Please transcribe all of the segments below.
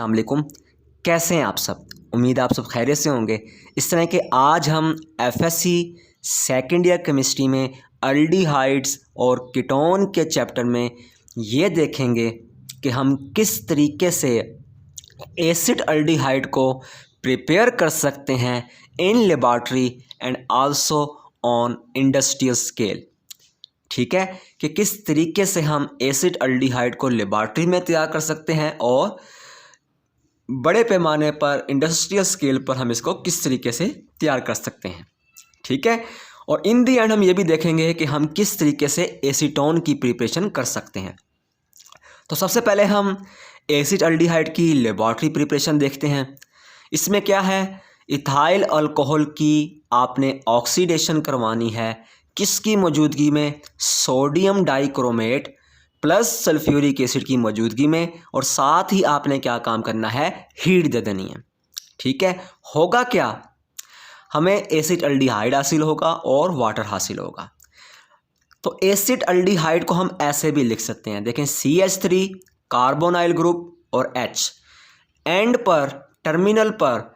अस्सलाम वालेकुम। कैसे हैं आप सब? उम्मीद है आप सब खैरियत से होंगे। इस तरह के आज हम एफएससी सेकेंड ईयर केमिस्ट्री में अल्डिहाइड्स और कीटोन के चैप्टर में ये देखेंगे कि हम किस तरीके से एसिड अल्डिहाइड को प्रिपेयर कर सकते हैं in laboratory and also on industrial scale. ठीक है, कि किस तरीके से हम एसिड अल्डिहाइड को लेबॉर्ट्री में तैयार कर सकते हैं और बड़े पैमाने पर इंडस्ट्रियल स्केल पर हम इसको किस तरीके से तैयार कर सकते हैं। ठीक है, और इन दी एंड हम ये भी देखेंगे कि हम किस तरीके से एसीटोन की प्रिपरेशन कर सकते हैं। तो सबसे पहले हम एसिड अल्डिहाइड की लेबॉर्ट्री प्रिपरेशन देखते हैं। इसमें क्या है, इथाइल अल्कोहल की आपने ऑक्सीडेशन करवानी है। किसकी मौजूदगी में? Sodium dichromate plus sulphuric acid की मौजूदगी में, और साथ ही आपने क्या काम करना है, हीट दे देनी है। ठीक है, होगा क्या, हमें एसिड अल्डिहाइड हासिल होगा और वाटर हासिल होगा। तो एसिड अल्डिहाइड को हम ऐसे भी लिख सकते हैं, देखें CH3 कार्बोनाइल ग्रुप और H एंड पर टर्मिनल पर,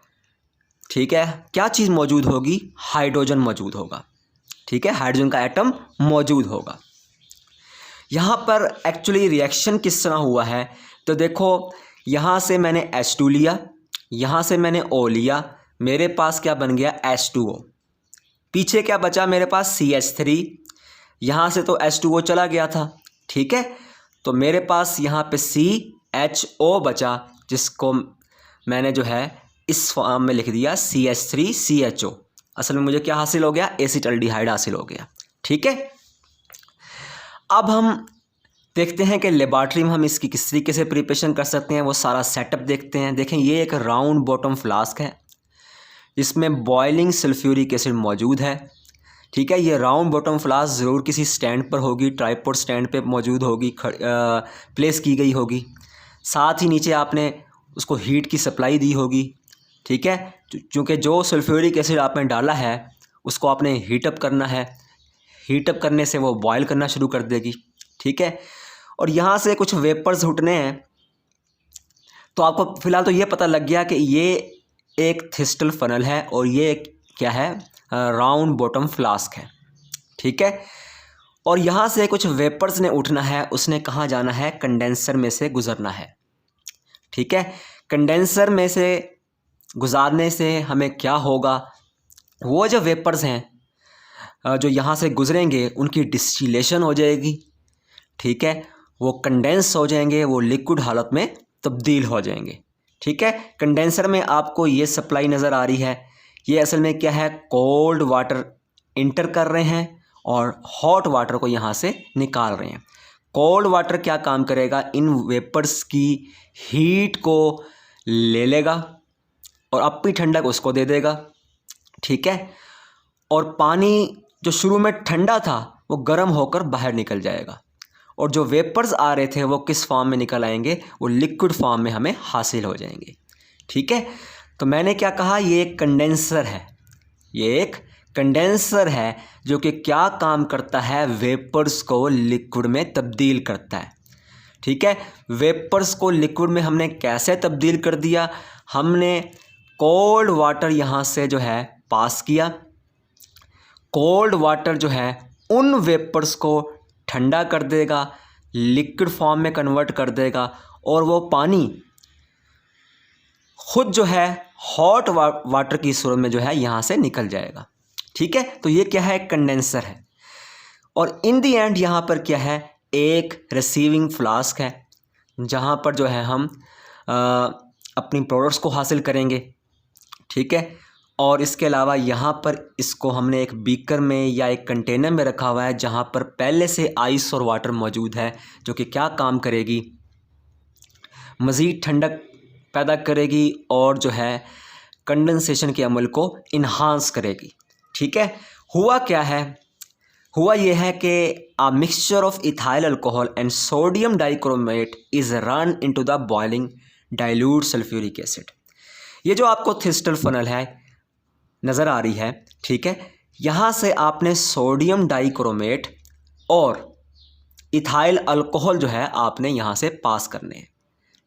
ठीक है, क्या चीज़ मौजूद होगी, हाइड्रोजन मौजूद होगा। ठीक है, हाइड्रोजन का एटम मौजूद होगा। यहाँ पर एक्चुअली रिएक्शन किस तरह हुआ है, तो देखो यहाँ से मैंने H2 लिया, यहाँ से मैंने O लिया, मेरे पास क्या बन गया, H2O। पीछे क्या बचा मेरे पास, CH3, यहाँ से तो H2O चला गया था। ठीक है, तो मेरे पास यहाँ पे CHO बचा, जिसको मैंने जो है इस फॉर्म में लिख दिया CH3CHO। असल में मुझे क्या हासिल हो गया, एसिड अल्डिहाइड हासिल हो गया। ठीक है, अब हम देखते हैं कि लेबॉर्ट्री में हम इसकी किस तरीके से प्रिपरेशन कर सकते हैं, वो सारा सेटअप देखते हैं। देखें, ये एक राउंड बॉटम फ्लास्क है जिसमें बॉइलिंग सल्फ्यूरिक एसिड मौजूद है। ठीक है, ये राउंड बॉटम फ्लास्क ज़रूर किसी स्टैंड पर होगी, ट्राइपॉड स्टैंड पे मौजूद होगी, प्लेस की गई होगी। साथ ही नीचे आपने उसको हीट की सप्लाई दी होगी। ठीक है, क्योंकि जो सल्फ्यूरिक एसिड आपने डाला है उसको आपने हीटअप करना है, हीटअप करने से वो बॉयल करना शुरू कर देगी। ठीक है, और यहाँ से कुछ वेपर्स उठने हैं। तो आपको फ़िलहाल तो ये पता लग गया कि ये एक थिस्टल फनल है और ये क्या है, राउंड बॉटम फ्लास्क है। ठीक है, और यहाँ से कुछ वेपर्स ने उठना है, उसने कहाँ जाना है, कंडेंसर में से गुज़रना है। ठीक है, कंडेंसर में से गुजारने से हमें क्या होगा, वो जो वेपर्स हैं जो यहाँ से गुजरेंगे उनकी डिस्टिलेशन हो जाएगी। ठीक है, वो कंडेंस हो जाएंगे, वो लिक्विड हालत में तब्दील हो जाएंगे। ठीक है, कंडेंसर में आपको ये सप्लाई नज़र आ रही है, ये असल में क्या है, कोल्ड वाटर इंटर कर रहे हैं और हॉट वाटर को यहाँ से निकाल रहे हैं। कोल्ड वाटर क्या काम करेगा, इन वेपर्स की हीट को ले लेगा और अपनी ठंडक उसको दे देगा। ठीक है, और पानी जो शुरू में ठंडा था वो गर्म होकर बाहर निकल जाएगा, और जो वेपर्स आ रहे थे वो किस फॉर्म में निकल आएंगे, वो लिक्विड फॉर्म में हमें हासिल हो जाएंगे। ठीक है, तो मैंने क्या कहा, ये एक कंडेंसर है, ये एक कंडेंसर है जो कि क्या काम करता है, वेपर्स को लिक्विड में तब्दील करता है। ठीक है, वेपर्स को लिक्विड में हमने कैसे तब्दील कर दिया, हमने कोल्ड वाटर यहाँ से जो है पास किया। कोल्ड वाटर जो है उन वेपर्स को ठंडा कर देगा, लिक्विड फॉर्म में कन्वर्ट कर देगा, और वो पानी खुद जो है हॉट वाटर की सूरत में जो है यहाँ से निकल जाएगा। ठीक है, तो ये क्या है, कंडेंसर है। और इन दी एंड यहाँ पर क्या है, एक रिसीविंग फ्लास्क है जहाँ पर जो है हम अपनी प्रोडक्ट्स को हासिल करेंगे। ठीक है, और इसके अलावा यहाँ पर इसको हमने एक बीकर में या एक कंटेनर में रखा हुआ है जहाँ पर पहले से आइस और वाटर मौजूद है, जो कि क्या काम करेगी, मज़ीद ठंडक पैदा करेगी और जो है कंडेंसेशन के अमल को इन्हांस करेगी। ठीक है, हुआ क्या है, हुआ यह है कि a mixture of ethyl alcohol and sodium dichromate is run into the boiling dilute sulfuric acid। ये जो आपको थिस्टल फनल है नज़र आ रही है, ठीक है, यहाँ से आपने सोडियम डाइक्रोमेट और इथाइल अल्कोहल जो है आपने यहाँ से पास करने हैं।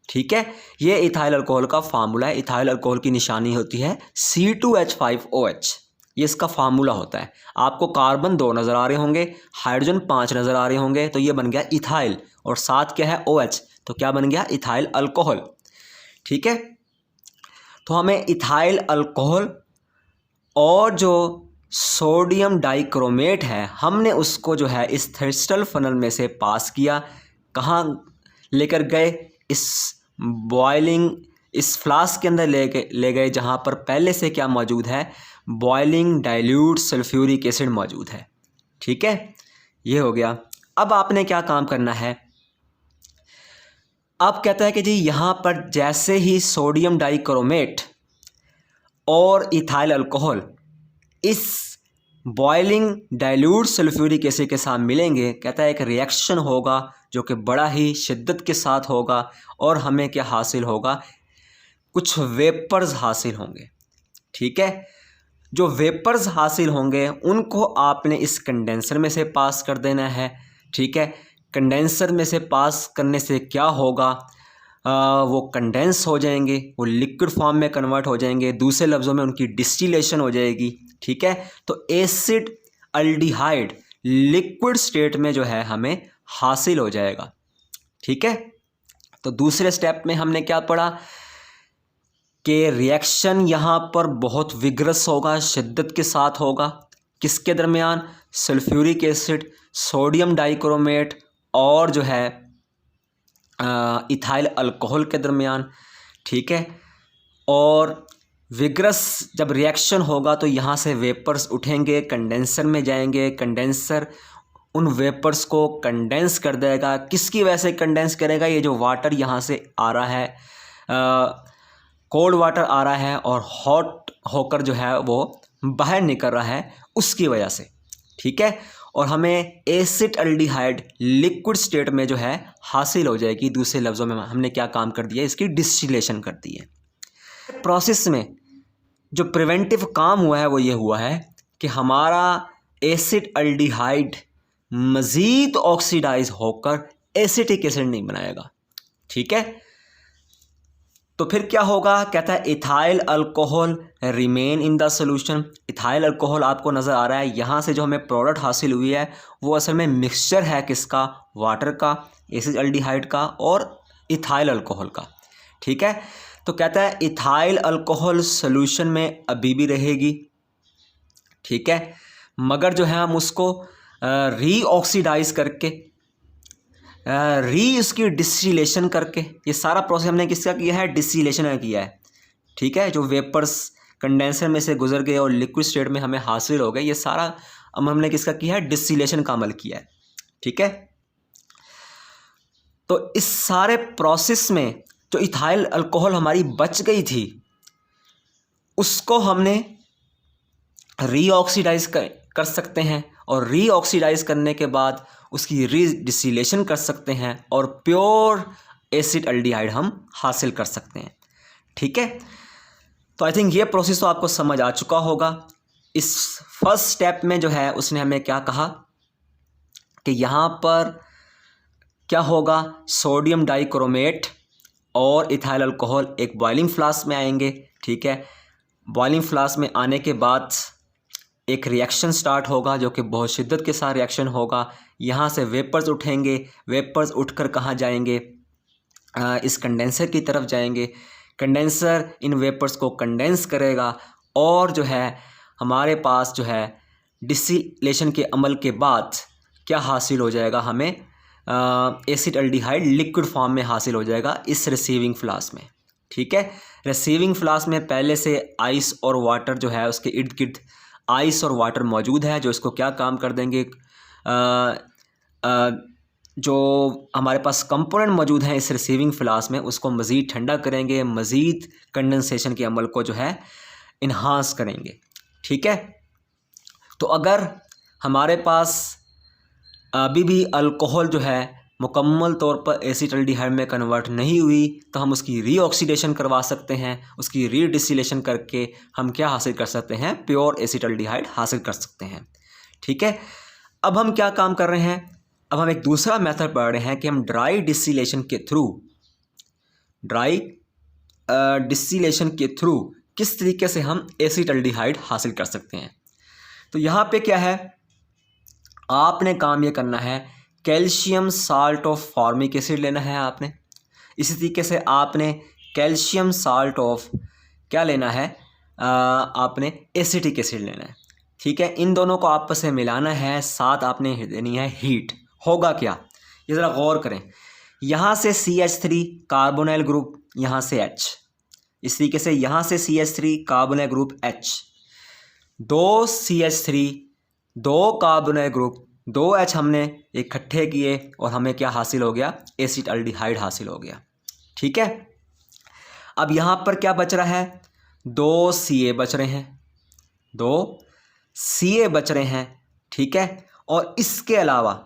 ठीक है, ये इथाइल अल्कोहल का फार्मूला है। इथाइल अल्कोहल की निशानी होती है C2H5OH, ये इसका फार्मूला होता है। आपको कार्बन 2 नज़र आ रहे होंगे, हाइड्रोजन 5 नज़र आ रहे होंगे, तो ये बन गया इथाइल, और साथ क्या है OH, तो क्या बन गया इथाइल अल्कोहल। ठीक है, तो हमें इथाइल अल्कोहल और जो सोडियम डाइक्रोमेट है, हमने उसको जो है इस थर्स्टल फनल में से पास किया, कहाँ लेकर गए, इस बॉइलिंग इस फ्लास्क के अंदर ले गए जहाँ पर पहले से क्या मौजूद है, बॉइलिंग डाइल्यूट सल्फ्यूरिक एसिड मौजूद है। ठीक है, ये हो गया। अब आपने क्या काम करना है, अब कहता है कि जी यहाँ पर जैसे ही सोडियम डाइक्रोमेट और इथाइल अल्कोहल इस बॉइलिंग डाइल्यूट सल्फ्यूरिक एसिड के साथ मिलेंगे, कहता है एक रिएक्शन होगा जो कि बड़ा ही शिद्दत के साथ होगा, और हमें क्या हासिल होगा, कुछ वेपर्स हासिल होंगे। ठीक है, जो वेपर्स हासिल होंगे उनको आपने इस कंडेंसर में से पास कर देना है। ठीक है, कंडेंसर में से पास करने से क्या होगा, वो कंडेंस हो जाएंगे, वो लिक्विड फॉर्म में कन्वर्ट हो जाएंगे, दूसरे लफ्ज़ों में उनकी डिस्टिलेशन हो जाएगी। ठीक है, तो एसिड अल्डिहाइड लिक्विड स्टेट में जो है हमें हासिल हो जाएगा। ठीक है, तो दूसरे स्टेप में हमने क्या पढ़ा कि रिएक्शन यहाँ पर बहुत विग्रस होगा, शिद्दत के साथ होगा, किसके दरमियान, सल्फ्यूरिक एसिड, सोडियम डाइक्रोमेट और जो है इथाइल अल्कोहल के दरमियान। ठीक है, और विग्रस जब रिएक्शन होगा तो यहाँ से वेपर्स उठेंगे, कंडेंसर में जाएंगे, कंडेंसर उन वेपर्स को कंडेंस कर देगा। किसकी वजह से कंडेंस करेगा, ये जो वाटर यहाँ से आ रहा है, कोल्ड वाटर आ रहा है और हॉट होकर जो है वो बाहर निकल रहा है, उसकी वजह से। ठीक है, और हमें एसिड अल्डिहाइड लिक्विड स्टेट में जो है हासिल हो जाएगी। दूसरे लफ्ज़ों में हमने क्या काम कर दिया, इसकी डिस्टिलेशन कर दी है। प्रोसेस में जो प्रिवेंटिव काम हुआ है वो ये हुआ है कि हमारा एसिड अल्डिहाइड मज़ीद ऑक्सीडाइज होकर एसिटिक एसिड नहीं बनाएगा। ठीक है, तो फिर क्या होगा, कहता है ethyl alcohol remain in the solution. Ethyl alcohol आपको नज़र आ रहा है, यहाँ से जो हमें प्रोडक्ट हासिल हुई है वो असल में मिक्सचर है किसका, वाटर का, एसिड अल्डिहाइड का और इथाइल अल्कोहल का। ठीक है, तो कहता है इथाइल अल्कोहल सोल्यूशन में अभी भी रहेगी। ठीक है, मगर जो है हम उसको रीऑक्सीडाइज करके इसकी डिस्टिलेशन करके, ये सारा प्रोसेस हमने किसका किया है, डिस्टिलेशन का किया है। ठीक है, जो वेपर्स कंडेंसर में से गुजर गए और लिक्विड स्टेट में हमें हासिल हो गए, ये सारा हमने किसका किया है, डिस्टिलेशन का अमल किया है। ठीक है, तो इस सारे प्रोसेस में जो इथाइल अल्कोहल हमारी बच गई थी उसको हमने रीऑक्सीडाइज कर सकते हैं, और रीऑक्सीडाइज करने के बाद उसकी रीडिस्टिलेशन कर सकते हैं और प्योर एसिड अल्डिहाइड हम हासिल कर सकते हैं। ठीक है, तो आई थिंक ये प्रोसेस तो आपको समझ आ चुका होगा। इस फर्स्ट स्टेप में जो है उसने हमें क्या कहा कि यहाँ पर क्या होगा, सोडियम डाइक्रोमेट और इथाइल अल्कोहल एक बॉइलिंग फ्लास्क में आएंगे। ठीक है, बॉइलिंग फ्लास्क में आने के बाद एक रिएक्शन स्टार्ट होगा जो कि बहुत शिद्दत के साथ रिएक्शन होगा। यहाँ से वेपर्स उठेंगे, वेपर्स उठकर कहाँ जाएंगे, इस कंडेंसर की तरफ जाएंगे। कंडेंसर इन वेपर्स को कंडेंस करेगा और जो है हमारे पास जो है डिस्टिलेशन के अमल के बाद क्या हासिल हो जाएगा, हमें एसिड अल्डिहाइड लिक्विड फॉर्म में हासिल हो जाएगा इस रिसीविंग फ्लास्क में। ठीक है, रिसीविंग फ्लास्क में पहले से आइस और वाटर जो है, उसके इर्द गिर्द आइस और वाटर मौजूद है जो इसको क्या काम कर देंगे, जो हमारे पास कंपोनेंट मौजूद हैं इस रिसीविंग फ्लास्क में उसको मज़ीद ठंडा करेंगे, मज़ीद कंडेंसेशन के अमल को जो है इन्हांस करेंगे। ठीक है, तो अगर हमारे पास अभी भी अल्कोहल जो है मुकम्मल तौर पर एसिड अल्डिहाइड में कन्वर्ट नहीं हुई तो हम उसकी रीऑक्सीडेशन करवा सकते हैं, उसकी रीडिस्टिलेशन करके हम क्या हासिल कर सकते हैं, प्योर एसिड अल्डिहाइड हासिल कर सकते हैं। ठीक है, अब हम क्या काम कर रहे हैं, अब हम एक दूसरा मेथड पढ़ रहे हैं कि हम ड्राई डिस्टिलेशन के थ्रू ड्राई डिस्टिलेशन के थ्रू किस तरीके से हम एसिटाल्डिहाइड हासिल कर सकते हैं। तो यहाँ पे क्या है, आपने काम ये करना है, calcium salt of formic acid लेना है आपने। इसी तरीके से आपने कैल्शियम साल्ट ऑफ क्या लेना है, आपने एसिटिक एसिड लेना है। ठीक है, इन दोनों को आपस में मिलाना है, साथ आपने देनी है हीट। होगा क्या, ये ज़रा गौर करें, यहाँ से CH3 कार्बोनाइल ग्रुप, यहाँ से H, इस तरीके से यहाँ से CH3 कार्बोनाइल ग्रुप H, दो CH3 दो कार्बोनाइल ग्रुप 2H हमने इकट्ठे किए और हमें क्या हासिल हो गया, एसिटाल्डिहाइड हासिल हो गया। ठीक है, अब यहाँ पर क्या बच रहा है, 2 Ca बच रहे हैं, 2 Ca बच रहे हैं। ठीक है, और इसके अलावा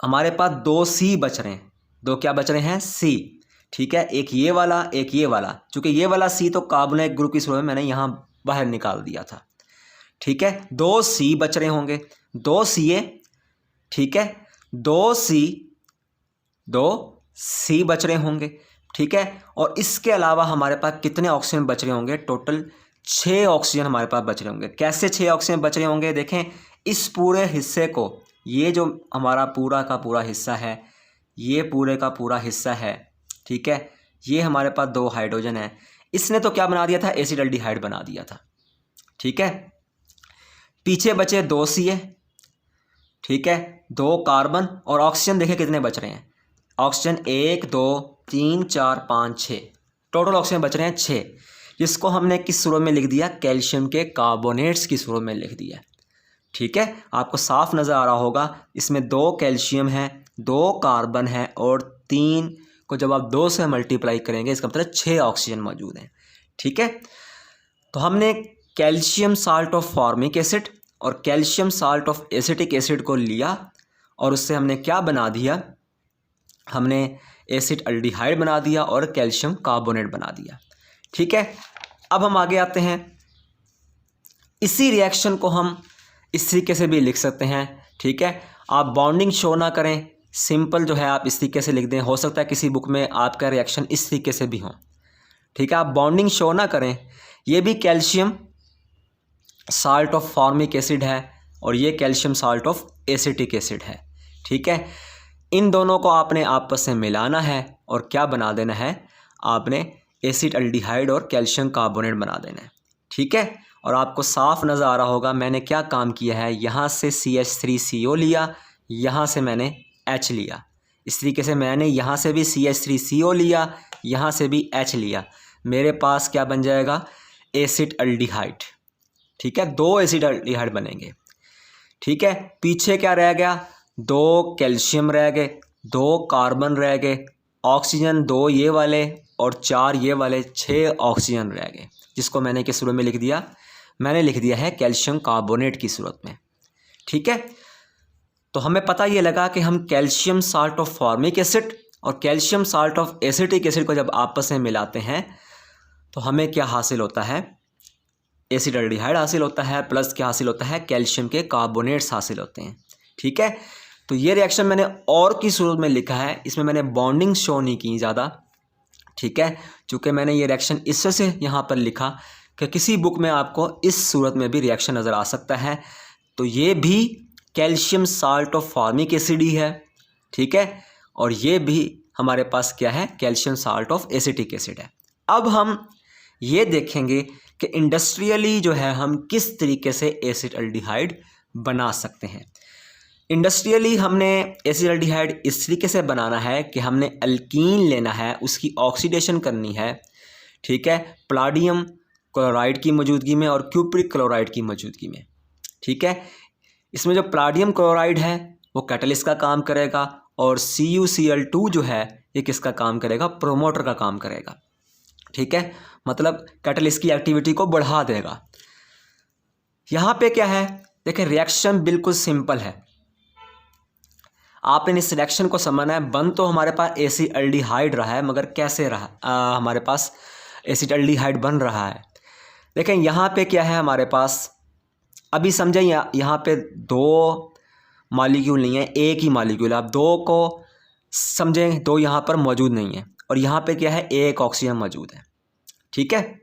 हमारे पास 2 C बच रहे हैं, 2 क्या बच रहे हैं, C। ठीक है, एक ये वाला एक ये वाला, चूँकि ये वाला C तो कार्बोनाइल ग्रुप की सूरत में मैंने यहाँ बाहर निकाल दिया था। ठीक है, 2 C बच रहे होंगे, 2 Ca, ठीक है, 2 C बच रहे होंगे। ठीक है, और इसके अलावा हमारे पास कितने ऑक्सीजन बच रहे होंगे, टोटल 6 ऑक्सीजन हमारे पास बच रहे होंगे। कैसे 6 ऑक्सीजन बच रहे होंगे, देखें इस पूरे हिस्से को, ये जो हमारा पूरा का पूरा हिस्सा है, ये पूरे का पूरा हिस्सा है। ठीक है, ये हमारे पास 2 हाइड्रोजन है, इसने तो क्या बना दिया था, एसिटाल्डिहाइड बना दिया था। ठीक है, पीछे बचे 2 Ca, ठीक है, 2 कार्बन, और ऑक्सीजन देखें कितने बच रहे हैं, ऑक्सीजन 1 2 3 4 5 6, टोटल ऑक्सीजन बच रहे हैं 6, जिसको हमने किस सूरत में लिख दिया, कैल्शियम के कार्बोनेट्स की सूरत में लिख दिया। ठीक है, आपको साफ नज़र आ रहा होगा, इसमें 2 कैल्शियम है, 2 कार्बन है, और 3 को जब आप 2 से मल्टीप्लाई करेंगे इसका मतलब 6 ऑक्सीजन मौजूद हैं। ठीक है, तो हमने calcium salt of formic acid और calcium salt of acetic acid को लिया और उससे हमने क्या बना दिया, हमने एसिटाल्डिहाइड बना दिया और कैल्शियम कार्बोनेट बना दिया। ठीक है, अब हम आगे आते हैं, इसी रिएक्शन को हम इस तरीके से भी लिख सकते हैं। ठीक है, आप बॉन्डिंग शो ना करें, सिंपल जो है आप इस तरीके से लिख दें, हो सकता है किसी बुक में आपका रिएक्शन इस तरीके से भी हो। ठीक है, आप बॉन्डिंग शो ना करें, ये भी calcium salt of formic acid है और ये calcium salt of acetic acid है। ठीक है, इन दोनों को आपने आपस में मिलाना है और क्या बना देना है, आपने एसिटाल्डिहाइड और कैल्शियम कार्बोनेट बना देना है। ठीक है, और आपको साफ नज़र आ रहा होगा मैंने क्या काम किया है, यहाँ से CH3CO लिया, यहाँ से मैंने H लिया, इस तरीके से मैंने यहाँ से भी CH3CO लिया, यहाँ से भी H लिया, मेरे पास क्या बन जाएगा, एसिटाल्डिहाइड। ठीक है, 2 एसिटाल्डिहाइड बनेंगे। ठीक है, पीछे क्या रह गया, 2 कैल्शियम रह गए, 2 कार्बन रह गए, ऑक्सीजन 2 ये वाले और 4 ये वाले, 6 ऑक्सीजन रह गए, जिसको मैंने किस सूरत में लिख दिया, मैंने लिख दिया है कैल्शियम कार्बोनेट की सूरत में। ठीक है, तो हमें पता ये लगा कि हम calcium salt of formic acid और calcium salt of acetic acid को जब आपस में मिलाते हैं तो हमें क्या हासिल होता है, एसिटाल्डिहाइड हासिल होता है, प्लस क्या हासिल होता है, कैल्शियम के कार्बोनेट्स हासिल होते हैं। ठीक है, तो ये रिएक्शन मैंने और की सूरत में लिखा है, इसमें मैंने बॉन्डिंग शो नहीं की ज़्यादा। ठीक है, चूँकि मैंने ये रिएक्शन इस वजह से यहाँ पर लिखा कि किसी बुक में आपको इस सूरत में भी रिएक्शन नज़र आ सकता है, तो ये भी calcium salt of formic acid ही है। ठीक है, और ये भी हमारे पास क्या है, calcium salt of acetic acid है। अब हम ये देखेंगे कि इंडस्ट्रियली जो है हम किस तरीके से एसिटाल्डिहाइड बना सकते हैं। इंडस्ट्रियली हमने एसिटाल्डिहाइड इस तरीके से बनाना है कि हमने अल्कीन लेना है, उसकी ऑक्सीडेशन करनी है। ठीक है, प्लाडियम क्लोराइड की मौजूदगी में और क्यूप्रिक क्लोराइड की मौजूदगी में। ठीक है, इसमें जो प्लाडियम क्लोराइड है वो कैटलिस्ट का काम करेगा और CuCl2 जो है ये किसका काम करेगा, प्रोमोटर का काम करेगा। ठीक है, मतलब कैटलिस्ट की एक्टिविटी को बढ़ा देगा। यहाँ पे क्या है, देखें रिएक्शन बिल्कुल सिंपल है, आपने इस रिएक्शन को समझना है। बन तो हमारे पास एसिटाल्डिहाइड रहा है, मगर कैसे रहा, हमारे पास एसिटाल्डिहाइड बन रहा है। देखें यहाँ पे क्या है हमारे पास, अभी समझें यहाँ पे 2 मॉलिक्यूल नहीं है, एक ही मॉलिक्यूल है। आप 2 को समझें, 2 यहाँ पर मौजूद नहीं है और यहाँ पे क्या है, एक ऑक्सीजन मौजूद है। ठीक है,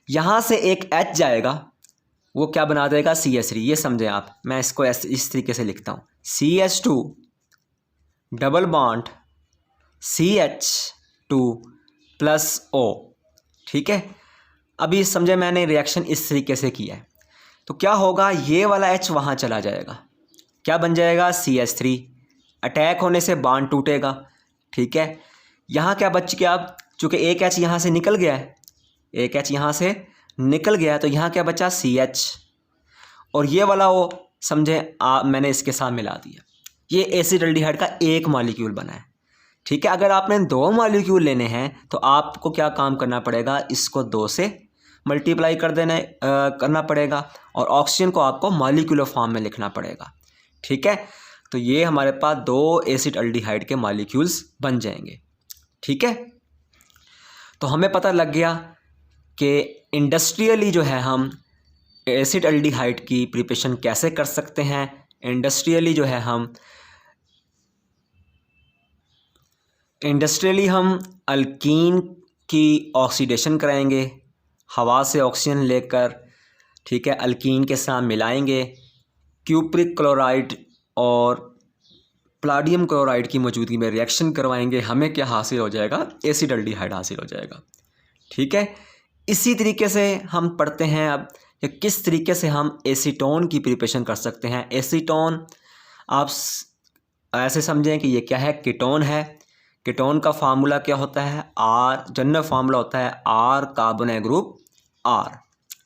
यहाँ से एक H जाएगा, वो क्या बना देगा, CH3। ये समझें आप, मैं इसको इस तरीके से लिखता हूँ, CH2 double bond CH2 plus O। ठीक है, अभी समझे मैंने रिएक्शन इस तरीके से किया है, तो क्या होगा, ये वाला H वहाँ चला जाएगा, क्या बन जाएगा, CH3। अटैक होने से बॉन्ड टूटेगा। ठीक है, यहाँ क्या बच गया, अब चूँकि एक H यहाँ से निकल गया है, एक H यहाँ से निकल गया, तो यहाँ क्या बचा, CH, और ये वाला O समझे मैंने इसके साथ मिला दिया। ये एसिडल्डिहाइड का एक मॉलिक्यूल बना है। ठीक है, अगर आपने 2 मॉलिक्यूल लेने हैं तो आपको क्या काम करना पड़ेगा, इसको 2 से मल्टीप्लाई करना पड़ेगा, और ऑक्सीजन को आपको मॉलिक्यूलर फॉर्म में लिखना पड़ेगा। ठीक है, तो ये हमारे पास 2 एसिडल्डिहाइड के मॉलिक्यूल्स बन जाएंगे। ठीक है, तो हमें पता लग गया कि इंडस्ट्रियली जो है हम एसिडल्डिहाइड की प्रिपरेशन कैसे कर सकते हैं। इंडस्ट्रियली हम अल्कीन की ऑक्सीडेशन कराएंगे, हवा से ऑक्सीजन लेकर। ठीक है, अल्कीन के साथ मिलाएंगे, क्यूप्रिक क्लोराइड और प्लाडियम क्लोराइड की मौजूदगी में रिएक्शन करवाएंगे, हमें क्या हासिल हो जाएगा, एसिडल्डिहाइड हासिल हो जाएगा। ठीक है, इसी तरीके से हम पढ़ते हैं अब कि किस तरीके से हम एसीटोन की प्रिपरेशन कर सकते हैं। एसीटोन आप ऐसे समझें कि ये क्या है, कीटोन है। कीटोन का फार्मूला क्या होता है, R, जनरल फार्मूला होता है R कार्बोनाइल ग्रुप R।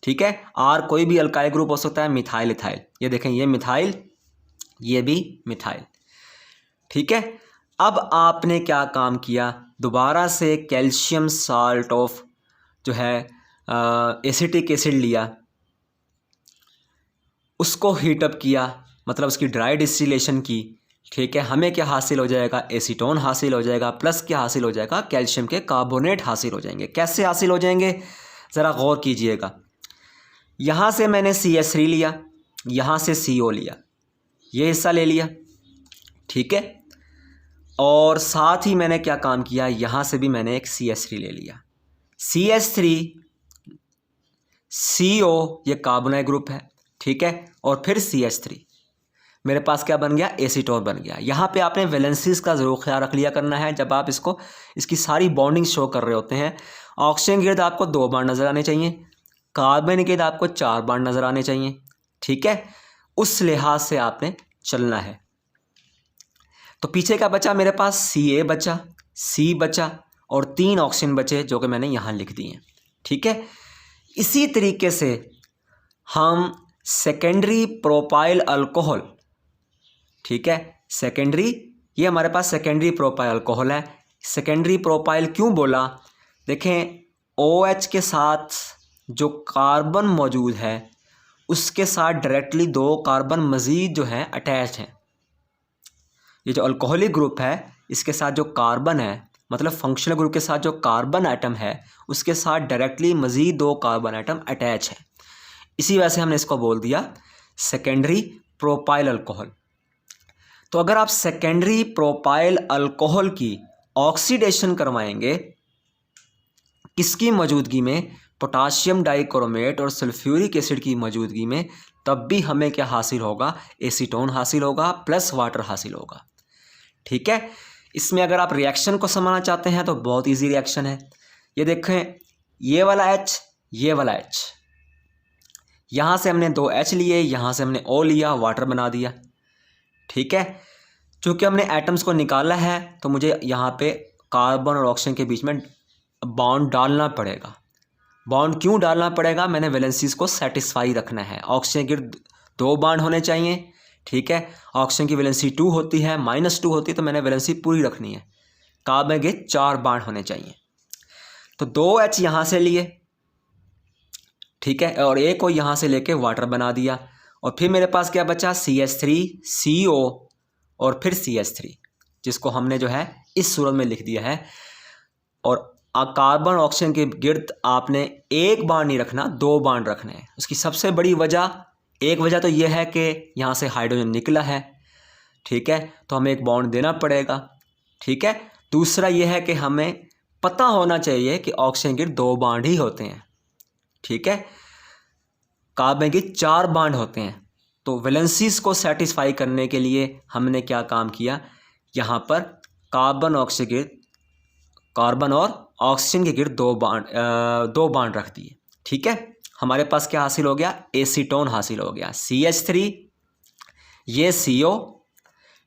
ठीक है, R कोई भी अल्काइल ग्रुप हो सकता है, मिथाइल, इथाइल। ये देखें, ये मिथाइल, ये भी मिथाइल। ठीक है, अब आपने क्या काम किया, दोबारा से कैल्शियम साल्ट ऑफ जो है एसिटिक एसिड लिया, उसको हीटअप किया, मतलब उसकी ड्राई डिस्टिलेशन की। ठीक है, हमें क्या हासिल हो जाएगा, एसीटोन हासिल हो जाएगा, प्लस क्या हासिल हो जाएगा, कैल्शियम के कार्बोनेट हासिल हो जाएंगे। कैसे हासिल हो जाएंगे, ज़रा गौर कीजिएगा। यहाँ से मैंने CH3 लिया, यहाँ से CO लिया, ये हिस्सा ले लिया। ठीक है, और साथ ही मैंने क्या काम किया, यहाँ से भी मैंने एक CH3 ले लिया। CH3 CO ये कार्बोनाइल ग्रुप है। ठीक है, और फिर CH3, मेरे पास क्या बन गया, एसीटोन बन गया। यहाँ पे आपने वैलेंसीज का ज़रूर ख्याल रख लिया करना है जब आप इसकी सारी बॉन्डिंग शो कर रहे होते हैं। ऑक्सीजन के गिर्द आपको 2 बॉन्ड नज़र आने चाहिए, कार्बन के गिर्द आपको 4 बॉन्ड नज़र आने चाहिए। ठीक है, उस लिहाज से आपने चलना है। तो पीछे क्या बचा, मेरे पास Ca बचा, C बचा, और 3 ऑक्सीजन बचे जो कि मैंने यहाँ लिख दिए। ठीक है, इसी तरीके से हम सेकेंडरी प्रोपाइल अल्कोहल, ठीक है, सेकेंडरी, ये हमारे पास सेकेंडरी प्रोपाइल अल्कोहल है। सेकेंडरी प्रोपाइल क्यों बोला, देखें OH के साथ जो कार्बन मौजूद है उसके साथ डायरेक्टली 2 कार्बन मज़ीद जो हैं अटैच हैं। ये जो अल्कोहलिक ग्रुप है इसके साथ जो कार्बन है, मतलब फंक्शनल ग्रुप के साथ जो कार्बन आइटम है उसके साथ डायरेक्टली मज़ीद 2 कार्बन आइटम अटैच है। इसी वजह से हमने इसको बोल दिया सेकेंडरी प्रोपाइल अल्कोहल। तो अगर आप सेकेंडरी प्रोपाइल अल्कोहल की ऑक्सीडेशन करवाएंगे किसकी मौजूदगी में, पोटाशियम डाइक्रोमेट और सल्फ्यूरिक एसिड की मौजूदगी में, तब भी हमें क्या हासिल होगा, एसीटोन हासिल होगा प्लस वाटर हासिल होगा। ठीक है, इसमें अगर आप रिएक्शन को समझना चाहते हैं तो बहुत इजी रिएक्शन है। ये देखें, ये वाला H, ये वाला H, यहाँ से हमने 2 H लिए, यहाँ से हमने O लिया, वाटर बना दिया। ठीक है, चूँकि हमने एटम्स को निकाला है तो मुझे यहाँ पे कार्बन और ऑक्सीजन के बीच में बॉन्ड डालना पड़ेगा। बॉन्ड क्यों डालना पड़ेगा, मैंने वैलेंसीज को सेटिस्फाई रखना है। ऑक्सीजन के 2 बॉन्ड होने चाहिए। ठीक है, ऑक्सीजन की वैलेंसी 2 होती है, -2 होती है, तो मैंने वैलेंसी पूरी रखनी है। कार्बन के 4 बॉन्ड होने चाहिए, तो 2 H यहाँ से लिए, ठीक है, और एक को यहाँ से लेके वाटर बना दिया, और फिर मेरे पास क्या बचा, CH3, CO और फिर CH3, जिसको हमने जो है इस सूरत में लिख दिया है। और कार्बन ऑक्सीजन के गिर्द आपने 1 बॉन्ड नहीं रखना, 2 बॉन्ड रखने हैं। उसकी सबसे बड़ी एक वजह तो यह है कि यहाँ से हाइड्रोजन निकला है। ठीक है, तो हमें एक बॉन्ड देना पड़ेगा। ठीक है, दूसरा ये है कि हमें पता होना चाहिए कि ऑक्सीजन के 2 बॉन्ड ही होते हैं, ठीक है। कार्बन के 4 बॉन्ड होते हैं। तो वैलेंसीज को सेटिस्फाई करने के लिए हमने क्या काम किया, यहाँ पर कार्बन और ऑक्सीजन के गिर्द 2 बॉन्ड रख दिए, ठीक है। हमारे पास क्या हासिल हो गया, एसीटोन हासिल हो गया, CH3, ये CO,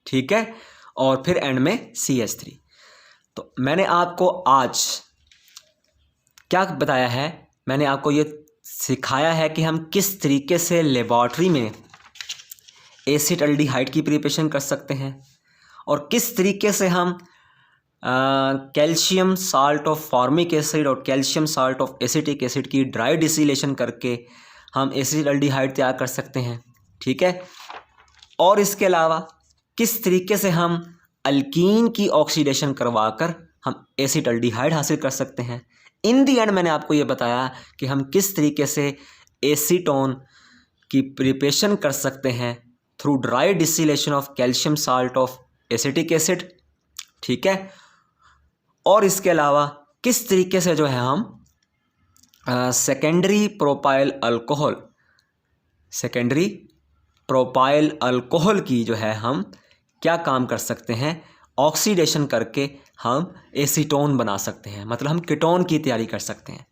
ठीक है, और फिर एंड में CH3। तो मैंने आपको आज क्या बताया है, मैंने आपको ये सिखाया है कि हम किस तरीके से लेबॉर्ट्री में एसिटाल्डिहाइड की प्रिपरेशन कर सकते हैं और किस तरीके से हम calcium salt of formic acid और calcium salt of acetic acid की ड्राई डिस्टिलेशन करके हम एसिटाल्डिहाइड तैयार कर सकते हैं, ठीक है। और इसके अलावा किस तरीके से हम अल्कीन की ऑक्सीडेशन करवाकर हम एसिटाल्डिहाइड हासिल कर सकते हैं। इन दी एंड मैंने आपको ये बताया कि हम किस तरीके से एसीटोन की प्रिपरेशन कर सकते हैं through dry distillation of calcium salt of acetic acid, ठीक है। और इसके अलावा किस तरीके से जो है हम सेकेंडरी प्रोपाइल अल्कोहल की जो है हम क्या काम कर सकते हैं, ऑक्सीडेशन करके हम एसीटोन बना सकते हैं, मतलब हम कीटोन की तैयारी कर सकते हैं।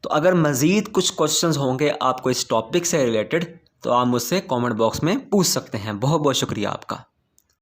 तो अगर मज़ीद कुछ क्वेश्चंस होंगे आपको इस टॉपिक से रिलेटेड तो आप मुझसे कमेंट बॉक्स में पूछ सकते हैं। बहुत बहुत शुक्रिया आपका।